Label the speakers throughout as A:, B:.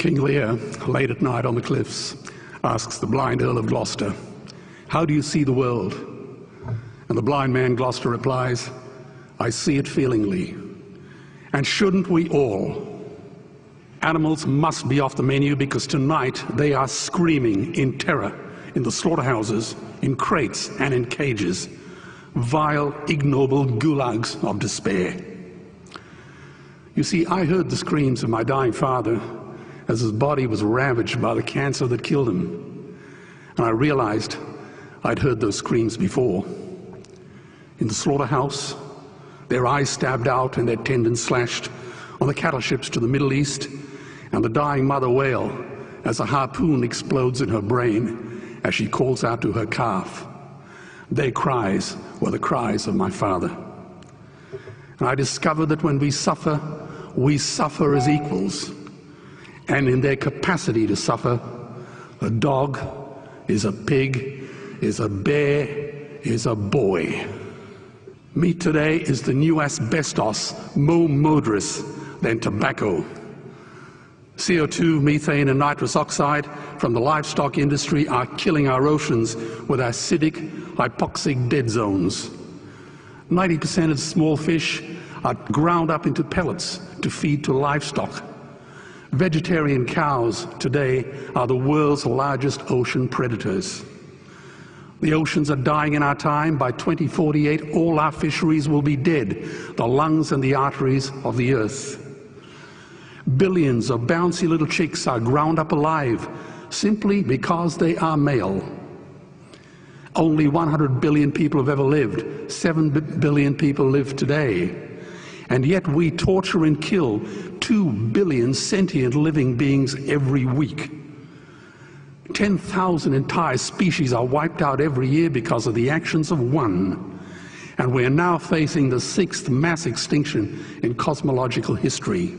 A: King Lear, late at night on the cliffs, asks the blind Earl of Gloucester, "How do you see the world?" And the blind man Gloucester replies, "I see it feelingly." And shouldn't we all? Animals must be off the menu because tonight they are screaming in terror in the slaughterhouses, in crates and in cages, vile, ignoble gulags of despair. You see, I heard the screams of my dying father as his body was ravaged by the cancer that killed him. And I realized I'd heard those screams before. In the slaughterhouse, their eyes stabbed out and their tendons slashed, on the cattle ships to the Middle East, and the dying mother wail as a harpoon explodes in her brain as she calls out to her calf. Their cries were the cries of my father. And I discovered that when we suffer as equals. And in their capacity to suffer, a dog is a pig, is a bear, is a boy. Meat today is the new asbestos, more murderous than tobacco. CO2, methane and nitrous oxide from the livestock industry are killing our oceans with acidic, hypoxic dead zones. 90% of small fish are ground up into pellets to feed to livestock. Vegetarian cows today are the world's largest ocean predators. The oceans are dying in our time. By 2048, all our fisheries will be dead, the lungs and the arteries of the earth. Billions of bouncy little chicks are ground up alive simply because they are male. Only 100 billion people have ever lived. 7 billion people live today. And yet we torture and kill 2 billion sentient living beings every week. 10,000 entire species are wiped out every year because of the actions of one. And we are now facing the 6th mass extinction in cosmological history.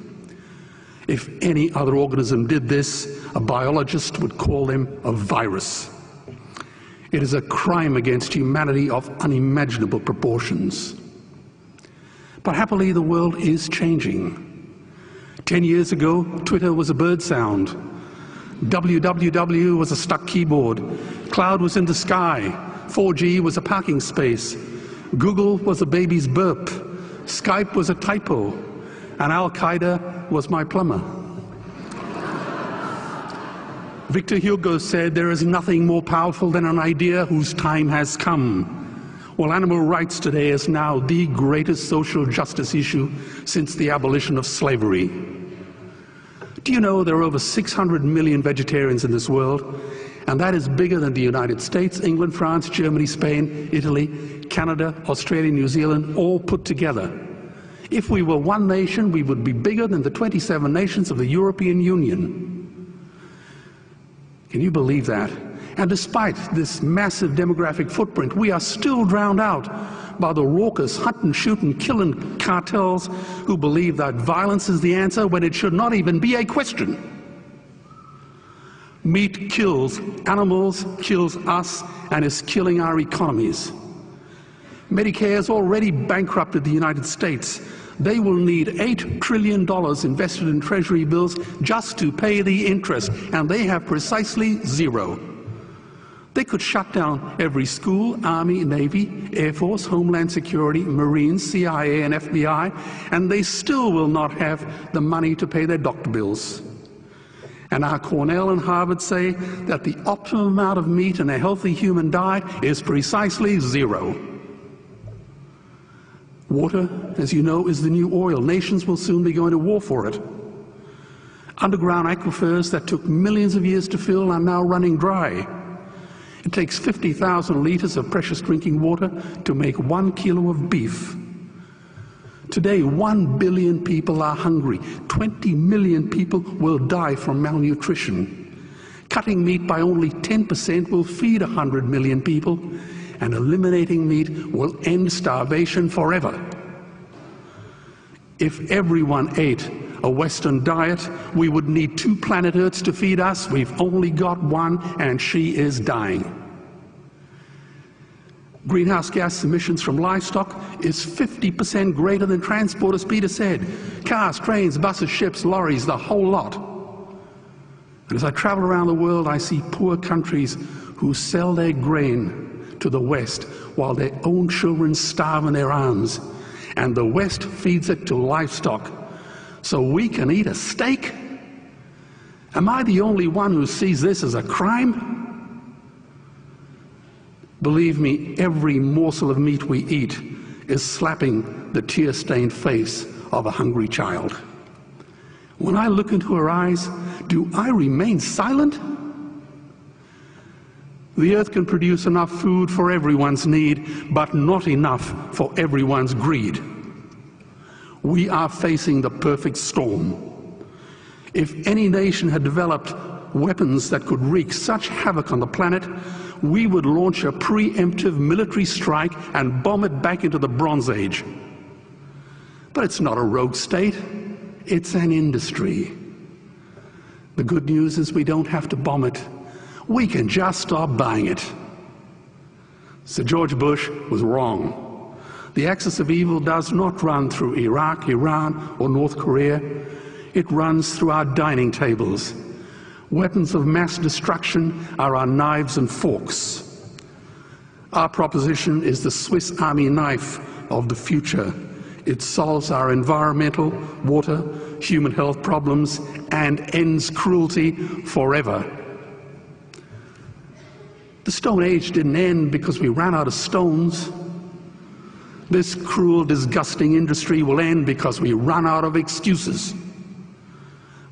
A: If any other organism did this, a biologist would call them a virus. It is a crime against humanity of unimaginable proportions. But happily, the world is changing. 10 years ago, Twitter was a bird sound. www was a stuck keyboard. Cloud was in the sky. 4G was a parking space. Google was a baby's burp. Skype was a typo. And Al-Qaeda was my plumber. Victor Hugo said, "There is nothing more powerful than an idea whose time has come." Well, animal rights today is now the greatest social justice issue since the abolition of slavery. Do you know there are over 600 million vegetarians in this world? And that is bigger than the United States, England, France, Germany, Spain, Italy, Canada, Australia, New Zealand, all put together. If we were one nation, we would be bigger than the 27 nations of the European Union. Can you believe that? And despite this massive demographic footprint, we are still drowned out by the raucous hunt and shoot and killing cartels who believe that violence is the answer when it should not even be a question. Meat kills animals, kills us, and is killing our economies. Medicare has already bankrupted the United States. They will need $8 trillion invested in treasury bills just to pay the interest, and they have precisely zero. They could shut down every school, Army, Navy, Air Force, Homeland Security, Marines, CIA, and FBI, and they still will not have the money to pay their doctor bills. And our Cornell and Harvard say that the optimum amount of meat in a healthy human diet is precisely zero. Water, as you know, is the new oil. Nations will soon be going to war for it. Underground aquifers that took millions of years to fill are now running dry. It takes 50,000 liters of precious drinking water to make 1 kilo of beef. Today, 1 billion people are hungry. 20 million people will die from malnutrition. Cutting meat by only 10% will feed 100 million people, and eliminating meat will end starvation forever. If everyone ate a Western diet, we would need 2 planet Earths to feed us. We've only got one, and she is dying. Greenhouse gas emissions from livestock is 50% greater than transport, as Peter said. Cars, trains, buses, ships, lorries, the whole lot. And as I travel around the world, I see poor countries who sell their grain to the West while their own children starve in their arms, and the West feeds it to livestock so we can eat a steak? Am I the only one who sees this as a crime? Believe me, every morsel of meat we eat is slapping the tear-stained face of a hungry child. When I look into her eyes, do I remain silent? The earth can produce enough food for everyone's need, but not enough for everyone's greed. We are facing the perfect storm. If any nation had developed weapons that could wreak such havoc on the planet, we would launch a preemptive military strike and bomb it back into the Bronze Age. But it's not a rogue state, it's an industry. The good news is we don't have to bomb it. We can just stop buying it. Sir George Bush was wrong. The axis of evil does not run through Iraq, Iran, or North Korea. It runs through our dining tables. Weapons of mass destruction are our knives and forks. Our proposition is the Swiss Army knife of the future. It solves our environmental, water, human health problems and ends cruelty forever. The Stone Age didn't end because we ran out of stones. This cruel, disgusting industry will end because we run out of excuses.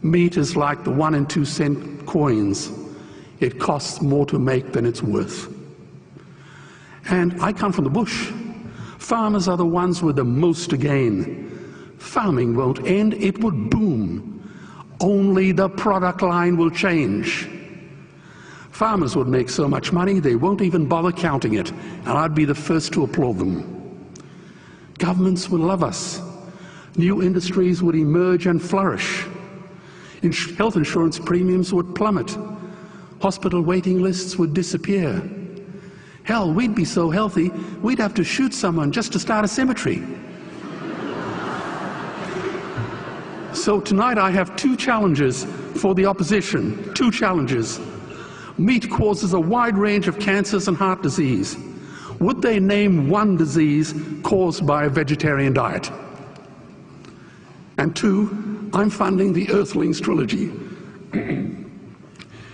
A: Meat is like the 1 and 2 cent coins. It costs more to make than it's worth. And I come from the bush. Farmers are the ones with the most to gain. Farming won't end, it would boom. Only the product line will change. Farmers would make so much money they won't even bother counting it, and I'd be the first to applaud them. Governments would love us. New industries would emerge and flourish. Health insurance premiums would plummet. Hospital waiting lists would disappear. Hell, we'd be so healthy, we'd have to shoot someone just to start a cemetery. So tonight I have 2 challenges for the opposition. 2 challenges. Meat causes a wide range of cancers and heart disease. Would they name one disease caused by a vegetarian diet? And 2, I'm funding the Earthlings trilogy.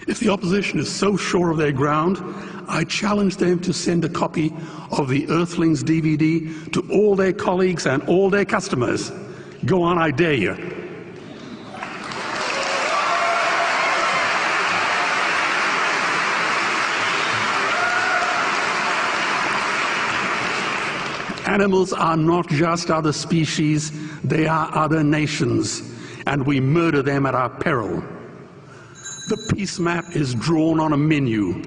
A: If the opposition is so sure of their ground, I challenge them to send a copy of the Earthlings DVD to all their colleagues and all their customers. Go on, I dare you. Animals are not just other species, they are other nations, and we murder them at our peril. The peace map is drawn on a menu.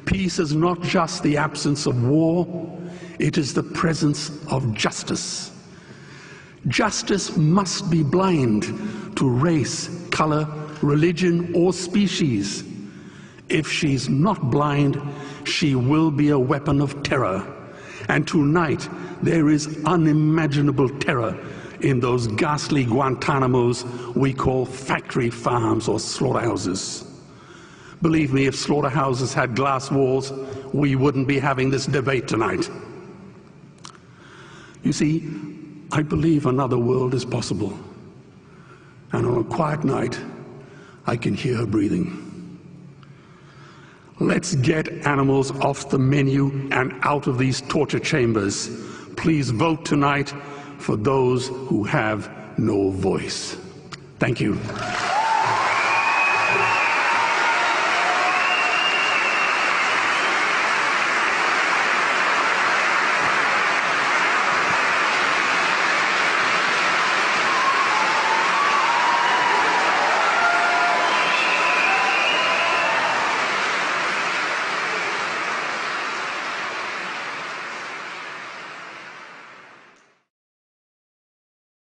A: Peace is not just the absence of war, it is the presence of justice. Justice must be blind to race, color, religion, or species. If she's not blind, she will be a weapon of terror. And tonight, there is unimaginable terror in those ghastly Guantanamos we call factory farms or slaughterhouses. Believe me, if slaughterhouses had glass walls, we wouldn't be having this debate tonight. You see, I believe another world is possible. And on a quiet night, I can hear her breathing. Let's get animals off the menu and out of these torture chambers. Please vote tonight for those who have no voice. Thank you.